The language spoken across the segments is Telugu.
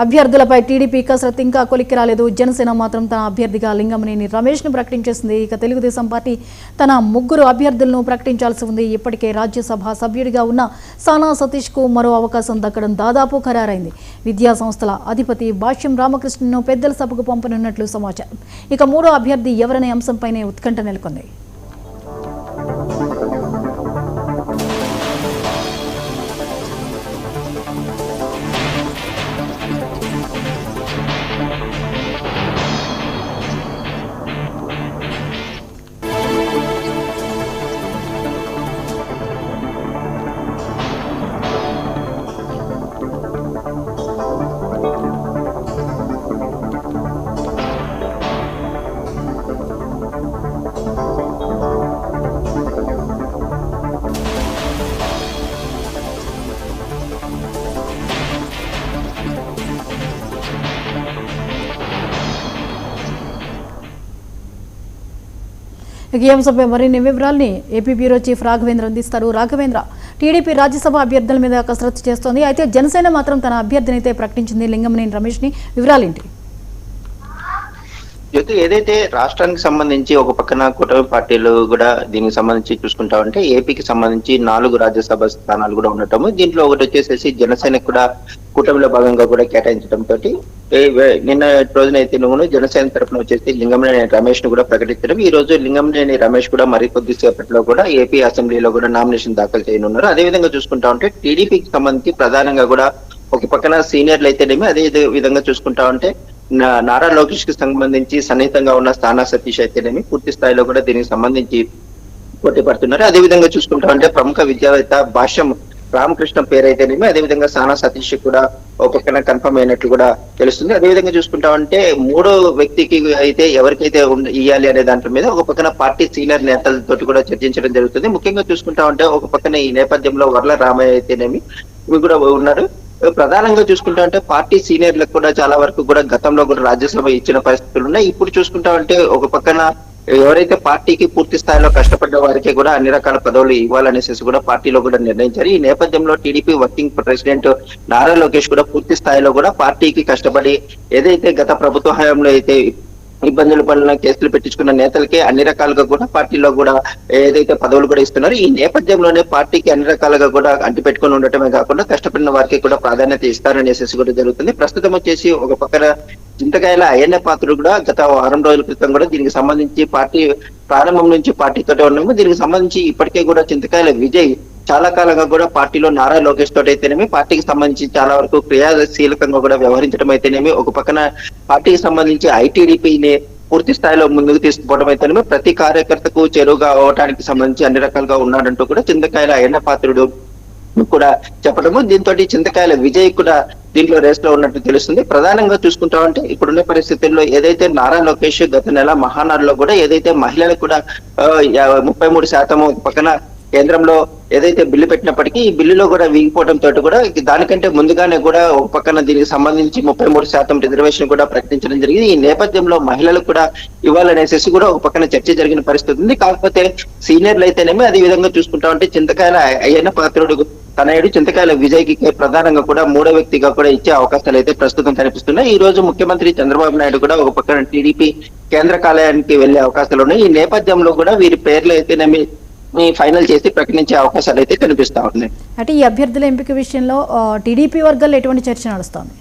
అభ్యర్థులపై టీడీపీ కసరత్తు ఇంకా కొలిక్కి రాలేదు. జనసేన మాత్రం తన అభ్యర్థిగా లింగమనేని రమేష్ను ప్రకటించేసింది. ఇక తెలుగుదేశం పార్టీ తన 3 అభ్యర్థులను ప్రకటించాల్సి ఉంది. ఇప్పటికే రాజ్యసభ సభ్యుడిగా ఉన్న సానా సతీష్కు మరో అవకాశం దక్కడం దాదాపు ఖరారైంది. విద్యా సంస్థల అధిపతి భాష్యం రామకృష్ణను పెద్దల సభకు పంపనున్నట్లు సమాచారం. ఇక 3వ అభ్యర్థి ఎవరనే అంశంపైనే ఉత్కంఠ నెలకొంది. ఈ అంశంపై మరిన్ని వివరాల్ని ఏపీ బ్యూరో చీఫ్ రాఘవేంద్ర అందిస్తారు. రాఘవేంద్ర, టీడీపీ రాజ్యసభ అభ్యర్థుల మీద కసరత్తు చేస్తోంది. అయితే జనసేన మాత్రం తన అభ్యర్థిని అయితే ప్రకటించింది. లింగమనేని రమేష్ని వివరాలేంటి? ఏదైతే రాష్ట్రానికి సంబంధించి ఒక పక్కన కూటమి పార్టీలు కూడా దీనికి సంబంధించి చూసుకుంటా ఉంటే ఏపీకి సంబంధించి 4 రాజ్యసభ స్థానాలు కూడా ఉండటము, దీంట్లో ఒకటి వచ్చేసేసి జనసేనకు కూడా కూటమిలో భాగంగా కూడా కేటాయించడం తోటి నిన్న రోజునైతే జనసేన తరఫున వచ్చేసి లింగమనేని రమేష్ ను కూడా ప్రకటించడం. ఈ రోజు లింగమనేని రమేష్ కూడా మరికొద్ది సేపట్లో కూడా ఏపీ అసెంబ్లీలో కూడా నామినేషన్ దాఖలు చేయనున్నారు. అదేవిధంగా చూసుకుంటా ఉంటే టీడీపీకి సంబంధించి ప్రధానంగా కూడా ఒక పక్కన సీనియర్లు అయితేనేమి, అదే విధంగా చూసుకుంటా ఉంటే నారా లోకేష్ కి సంబంధించి సన్నిహితంగా ఉన్న సానా సతీష్ అయితేనేమి పూర్తి స్థాయిలో కూడా దీనికి సంబంధించి పోటీ పడుతున్నారు. అదేవిధంగా చూసుకుంటా ఉంటే ప్రముఖ విద్యావేత్త భాష్యం రామకృష్ణ పేరు అయితేనేమి, అదేవిధంగా సానా సతీష్ కూడా ఒక పక్కన కన్ఫర్మ్ అయినట్లు కూడా తెలుస్తుంది. అదేవిధంగా చూసుకుంటా ఉంటే 3వ వ్యక్తికి అయితే ఎవరికైతే ఇవ్వాలి అనే దాంట్లో మీద ఒక పక్కన పార్టీ సీనియర్ నేతలతో కూడా చర్చించడం జరుగుతుంది. ముఖ్యంగా చూసుకుంటా ఉంటే ఒక పక్కన ఈ నేపథ్యంలో వర్ల రామయ్య అయితేనేమి ఇవి కూడా ఉన్నారు. ప్రధానంగా చూసుకుంటా అంటే పార్టీ సీనియర్లకు కూడా చాలా వరకు కూడా గతంలో కూడా రాజ్యసభ ఇచ్చిన పరిస్థితులు ఉన్నాయి. ఇప్పుడు చూసుకుంటా ఉంటే ఒక పక్కన ఎవరైతే పార్టీకి పూర్తి స్థాయిలో కష్టపడ్డ వారికి కూడా అన్ని రకాల పదవులు ఇవ్వాలనేసి కూడా పార్టీలో కూడా నిర్ణయించారు. ఈ నేపథ్యంలో TDP working president Nara Lokesh కూడా పూర్తి స్థాయిలో కూడా పార్టీకి కష్టపడి ఏదైతే గత ప్రభుత్వ హయాంలో అయితే ఇబ్బందుల పనుల కేసులు పెట్టించుకున్న నేతలకే అన్ని రకాలుగా కూడా పార్టీలో కూడా ఏదైతే పదవులు కూడా ఇస్తున్నారు, ఈ నేపథ్యంలోనే పార్టీకి అన్ని రకాలుగా కూడా అంటి పెట్టుకుని ఉండటమే కాకుండా కష్టపడిన వారికి కూడా ప్రాధాన్యత ఇస్తారనేసి కూడా జరుగుతుంది. ప్రస్తుతం వచ్చేసి ఒక పక్కన చింతకాయల అయ్యన్న పాత్రుడు కూడా గత వారం రోజుల క్రితం కూడా దీనికి సంబంధించి పార్టీ ప్రారంభం నుంచి పార్టీతోటే ఉన్నాము. దీనికి సంబంధించి ఇప్పటికే కూడా చింతకాయల విజయ్ చాలా కాలంగా కూడా పార్టీలో నారా లోకేష్ తోటి అయితేనేమి పార్టీకి సంబంధించి చాలా వరకు క్రియాశీలకంగా కూడా వ్యవహరించడం అయితేనేమి, ఒక పక్కన పార్టీకి సంబంధించి ఐటీడీపీని పూర్తి స్థాయిలో ముందుకు తీసుకుపోవడం అయితేనేమి ప్రతి కార్యకర్తకు చెరువుగా అవడానికి సంబంధించి అన్ని రకాలుగా ఉన్నాడంటూ కూడా చింతకాయల అయ్యన్న పాత్రుడు కూడా చెప్పడము, దీంతో చింతకాయల విజయ్ కూడా దీంట్లో రేస్ లో ఉన్నట్టు తెలుస్తుంది. ప్రధానంగా చూసుకుంటా ఉంటే ఇప్పుడున్న పరిస్థితుల్లో ఏదైతే నారా లోకేష్ గత నెల మహానాడులో కూడా ఏదైతే మహిళలకు కూడా 33% పక్కన కేంద్రంలో ఏదైతే బిల్లు పెట్టినప్పటికీ ఈ బిల్లులో కూడా వీగిపోవడంతో కూడా దానికంటే ముందుగానే కూడా ఒక పక్కన దీనికి సంబంధించి 33% రిజర్వేషన్ కూడా ప్రకటించడం జరిగింది. ఈ నేపథ్యంలో మహిళలకు కూడా ఇవ్వాలనేసి కూడా ఒక పక్కన చర్చ జరిగిన పరిస్థితి ఉంది. కాకపోతే సీనియర్లు అయితేనేమి అదే విధంగా చూసుకుంటా ఉంటే చింతకాయల అయ్యన్న పాత్రుడు తనయుడు చింతకాయల విజయ్ కి ప్రధానంగా కూడా 3వ వ్యక్తిగా కూడా ఇచ్చే అవకాశాలు అయితే ప్రస్తుతం కనిపిస్తున్నాయి. ఈ రోజు ముఖ్యమంత్రి చంద్రబాబు నాయుడు కూడా ఒక పక్కన టీడీపీ కేంద్ర కార్యాలయానికి వెళ్లే అవకాశాలు ఉన్నాయి. ఈ నేపథ్యంలో కూడా వీరి పేర్లు అయితేనేమి ఫైనల్ చేసి ప్రకటించే అవకాశాలు అయితే కనిపిస్తా ఉన్నాయి. అంటే ఈ అభ్యర్థుల ఎంపిక విషయంలో టీడీపీ వర్గాల్లో ఎటువంటి చర్చ నడుస్తోంది?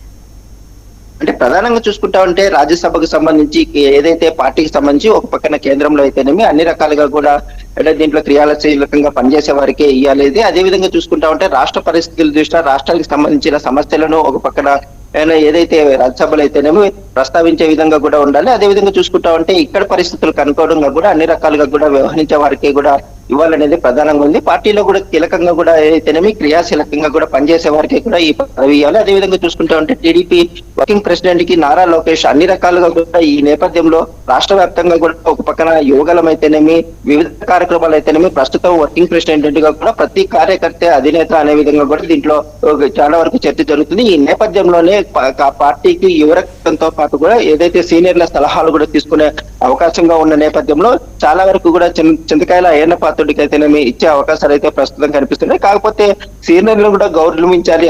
అంటే ప్రధానంగా చూసుకుంటా ఉంటే రాజ్యసభకు సంబంధించి ఏదైతే పార్టీకి సంబంధించి ఒక పక్కన కేంద్రంలో అయితేనేమి అన్ని రకాలుగా కూడా అంటే దీంట్లో క్రియాశీలకంగా పనిచేసే వారికే ఇవ్వాలి. అదే విధంగా చూసుకుంటా ఉంటే రాష్ట్ర పరిస్థితుల దృష్ట్యా రాష్ట్రానికి సంబంధించిన సమస్యలను ఒక పక్కన ఏదైతే రాజ్యసభలో అయితేనేమో ప్రస్తావించే విధంగా కూడా ఉండాలి. అదే విధంగా చూసుకుంటా ఉంటే ఇక్కడ పరిస్థితులకు అనుకోవడంగా కూడా అన్ని రకాలుగా కూడా వ్యవహరించే వారికి కూడా ఇవ్వాలనేది ప్రధానంగా ఉంది. పార్టీలో కూడా కీలకంగా కూడా ఏదైతేనేమి క్రియాశీలకంగా కూడా పనిచేసే వారికి కూడా ఈ పదవి ఇవ్వాలి. అదే విధంగా చూసుకుంటా ఉంటే టీడీపీ వర్కింగ్ ప్రెసిడెంట్ కి నారా లోకేష్ అన్ని రకాలుగా కూడా ఈ నేపథ్యంలో రాష్ట్ర వ్యాప్తంగా కూడా ఒక పక్కన యువగలం అయితేనేమి వివిధ కార్యక్రమాలు అయితేనేమి ప్రస్తుతం వర్కింగ్ ప్రెసిడెంట్ గా కూడా ప్రతి కార్యకర్త అధినేత అనే విధంగా కూడా దీంట్లో చాలా వరకు చర్చ జరుగుతుంది. ఈ నేపథ్యంలోనే పార్టీకి యువరక్తంతో పాటు కూడా ఏదైతే సీనియర్ల సలహాలు కూడా తీసుకునే అవకాశంగా ఉన్న నేపథ్యంలో చాలా వరకు కూడా చింతకాయల అయ్యన్న పాత్రుడికి అయితేనేమి ఇచ్చే అవకాశాలు అయితే ప్రస్తుతం కనిపిస్తున్నాయి. కాకపోతే సీనియర్లు కూడా గౌరవించాలి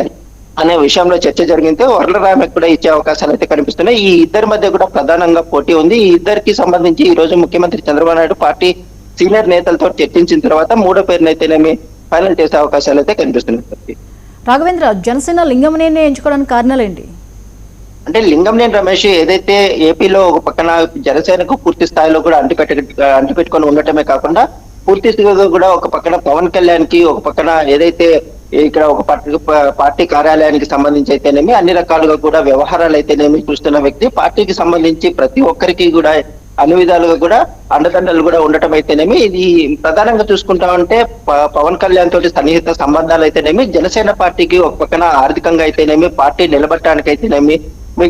అనే విషయంలో చర్చ జరిగితే వరలరామకి కూడా ఇచ్చే అవకాశాలు అయితే కనిపిస్తున్నాయి. ఈ ఇద్దరి మధ్య కూడా ప్రధానంగా పోటీ ఉంది. ఈ ఇద్దరికి సంబంధించి ఈ రోజు ముఖ్యమంత్రి చంద్రబాబు నాయుడు పార్టీ సీనియర్ నేతలతో చర్చించిన తర్వాత మూడో పేరునైతేనేమి ఫైనల్ చేసే అవకాశాలు అయితే కనిపిస్తున్నాయి. రాఘవేంద్ర, జనసేన లింగమనేని ఎంచుకోవడానికి కారణాలు ఏంటి? అంటే లింగంనేని రమేష్ ఏదైతే ఏపీలో ఒక పక్కన జనసేనకు పూర్తి స్థాయిలో కూడా అంటిపెట్టుకొని ఉండటమే కాకుండా పూర్తి స్థితిలో కూడా ఒక పక్కన పవన్ కళ్యాణ్ కి ఒక పక్కన ఏదైతే ఇక్కడ ఒక పార్టీ కార్యాలయానికి సంబంధించి అయితేనేమి అన్ని రకాలుగా కూడా వ్యవహారాలు అయితేనేమి చూస్తున్న వ్యక్తి, పార్టీకి సంబంధించి ప్రతి ఒక్కరికి కూడా అన్ని విధాలుగా కూడా అండదండలు కూడా ఉండటం అయితేనేమి, ఇది ప్రధానంగా చూసుకుంటామంటే పవన్ కళ్యాణ్ తోటి సన్నిహిత సంబంధాలు అయితేనేమి, జనసేన పార్టీకి ఒక పక్కన ఆర్థికంగా అయితేనేమి, పార్టీ నిలబట్టడానికి అయితేనేమి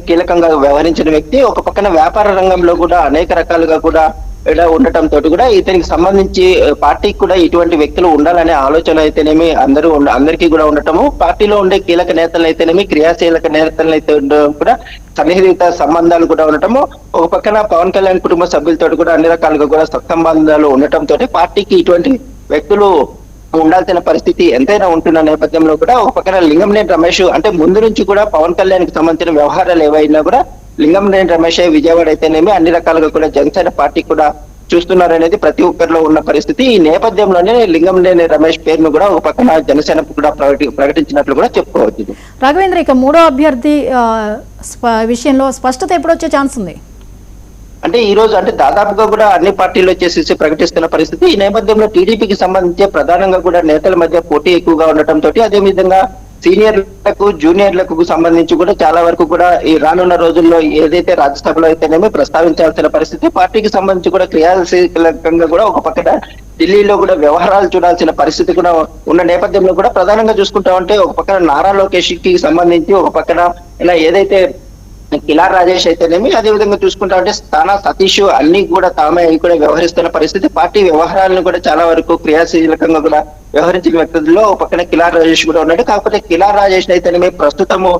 కీలకంగా వ్యవహరించిన వ్యక్తి, ఒక పక్కన వ్యాపార రంగంలో కూడా అనేక రకాలుగా కూడా ఉండటం తోటి కూడా ఇతనికి సంబంధించి పార్టీకి కూడా ఇటువంటి వ్యక్తులు ఉండాలనే ఆలోచన అయితేనేమి అందరికీ కూడా ఉండటము, పార్టీలో ఉండే కీలక నేతలు అయితేనేమి క్రియాశీలక నేతలు అయితే కూడా సన్నిహిత సంబంధాలు కూడా ఉండటము, ఒక పక్కన పవన్ కళ్యాణ్ కుటుంబ సభ్యులతో కూడా అన్ని రకాలుగా కూడా సత్సంబంధాలు ఉండటం తోటి పార్టీకి ఇటువంటి వ్యక్తులు ఉండాల్సిన పరిస్థితి ఎంతైనా ఉంటున్న నేపథ్యంలో కూడా ఒక పక్కన లింగంనేని రమేష్ అంటే ముందు నుంచి కూడా పవన్ కళ్యాణ్ కి సంబంధించిన వ్యవహారాలు ఏవైనా కూడా లింగంనేని రమేష్ విజయవాడ అయితేనేమి అన్ని రకాలుగా కూడా జనసేన పార్టీ కూడా చూస్తున్నారనేది ప్రతి ఒక్కరిలో ఉన్న పరిస్థితి. ఈ నేపథ్యంలోనే లింగంనేని రమేష్ పేరును కూడా ఒక పక్కన జనసేన కూడా ప్రకటించినట్లు కూడా చెప్పుకోవచ్చు. రాఘవేంద్ర, ఇక మూడో అభ్యర్థి విషయంలో స్పష్టత ఎప్పుడు వచ్చే ఛాన్స్ ఉంది? అంటే ఈ రోజు అంటే దాదాపుగా కూడా అన్ని పార్టీలు వచ్చేసి ప్రకటిస్తున్న పరిస్థితి. ఈ నేపథ్యంలో టీడీపీకి సంబంధించి ప్రధానంగా కూడా నేతల మధ్య పోటీ ఎక్కువగా ఉండటం తోటి, అదే విధంగా సీనియర్లకు జూనియర్లకు సంబంధించి కూడా చాలా వరకు కూడా ఈ రానున్న రోజుల్లో ఏదైతే రాజ్యసభలో అయితేనేమి ప్రస్తావించాల్సిన పరిస్థితి, పార్టీకి సంబంధించి కూడా క్రియాశీలకంగా కూడా ఒక పక్కన ఢిల్లీలో కూడా వ్యవహారాలు చూడాల్సిన పరిస్థితి కూడా ఉన్న నేపథ్యంలో కూడా ప్రధానంగా చూసుకుంటామంటే ఒక పక్కన నారా లోకేష్ కి సంబంధించి ఒక పక్కన ఇలా ఏదైతే కిలార్ రాజేష్ అయితేనేమి, అదే విధంగా చూసుకుంటామంటే స్థానా సతీష్ అన్ని కూడా తామే కూడా వ్యవహరిస్తున్న పరిస్థితి, పార్టీ వ్యవహారాలను కూడా చాలా వరకు క్రియాశీలకంగా కూడా వ్యవహరించిన వ్యక్తుల్లో ఒక పక్కన కిలార్ రాజేష్ కూడా ఉన్నాడు. కాకపోతే కిలార్ రాజేష్ అయితేనేమి ప్రస్తుతము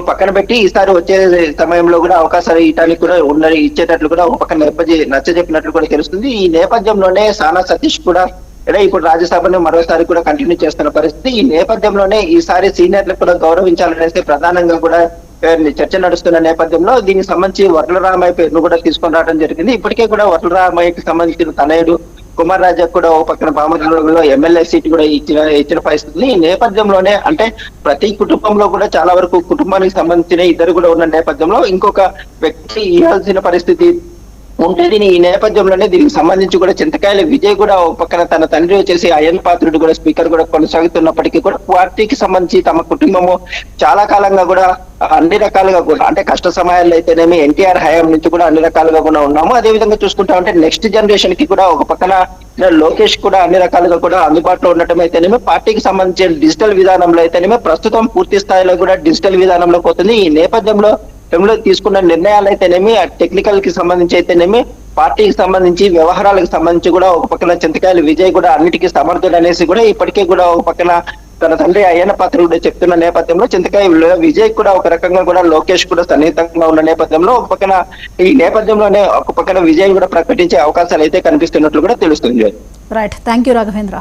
పక్కన పెట్టి ఈసారి వచ్చే సమయంలో కూడా అవకాశాలు ఇవ్వడానికి కూడా ఇచ్చేటట్లు కూడా ఒక పక్కన నచ్చజెప్పినట్లు కూడా తెలుస్తుంది. ఈ నేపథ్యంలోనే స్థానా సతీష్ కూడా ఇప్పుడు రాజ్యసభను మరోసారి కూడా కంటిన్యూ చేస్తున్న పరిస్థితి. ఈ నేపథ్యంలోనే ఈసారి సీనియర్లకు కూడా గౌరవించాలనేసి ప్రధానంగా కూడా చర్చ నడుస్తున్న నేపథ్యంలో దీనికి సంబంధించి వరలరామయ్య పేరును కూడా తీసుకొని రావడం జరిగింది. ఇప్పటికే కూడా వరలరామయ్యకి సంబంధించిన తనయుడు కుమార్ రాజా కూడా ఒక పక్కన పామరులో ఎమ్మెల్యే సీట్ కూడా ఇచ్చిన పరిస్థితి. ఈ నేపథ్యంలోనే అంటే ప్రతి కుటుంబంలో కూడా చాలా వరకు కుటుంబానికి సంబంధించిన ఇద్దరు కూడా ఉన్న నేపథ్యంలో ఇంకొక వ్యక్తి ఇవ్వాల్సిన పరిస్థితి ఉంటే ఈ నేపథ్యంలోనే దీనికి సంబంధించి కూడా చింతకాయల విజయ్ కూడా ఒక పక్కన తన తండ్రి వచ్చేసి అయ్యన్ పాత్రుడు కూడా స్పీకర్ కూడా కొనసాగుతున్నప్పటికీ కూడా పార్టీకి సంబంధించి తమ కుటుంబము చాలా కాలంగా కూడా అన్ని రకాలుగా కూడా అంటే కష్ట సమయాల్లో అయితేనేమి ఎన్టీఆర్ హయాం నుంచి కూడా అన్ని రకాలుగా కూడా ఉన్నాము. అదే విధంగా చూసుకుంటామంటే నెక్స్ట్ జనరేషన్ కి కూడా ఒక పక్కన లోకేష్ కూడా అన్ని రకాలుగా కూడా అందుబాటులో ఉండటం అయితేనేమి, పార్టీకి సంబంధించిన డిజిటల్ విధానంలో అయితేనేమి ప్రస్తుతం పూర్తి స్థాయిలో కూడా డిజిటల్ విధానంలో పోతుంది. ఈ నేపథ్యంలో తీసుకున్న నిర్ణయాలు అయితేనేమి టెక్నికల్ కి సంబంధించి అయితేనేమి పార్టీకి సంబంధించి వ్యవహారాలకు సంబంధించి కూడా ఒక పక్కన చింతకాయలు విజయ్ కూడా అన్నిటికీ సమర్థుడు అనేసి కూడా ఇప్పటికే కూడా ఒక పక్కన తన తండ్రి అయ్యన్న పాత్ర కూడా చెప్తున్న నేపథ్యంలో చింతకాయ విజయ్ కూడా ఒక రకంగా కూడా లోకేష్ కూడా సన్నిహితంగా ఉన్న నేపథ్యంలో ఒక పక్కన ఈ నేపథ్యంలోనే ఒక పక్కన విజయ్ కూడా ప్రకటించే అవకాశాలు అయితే కనిపిస్తున్నట్లు కూడా తెలుస్తుంది. Right, thank you Raghavendra.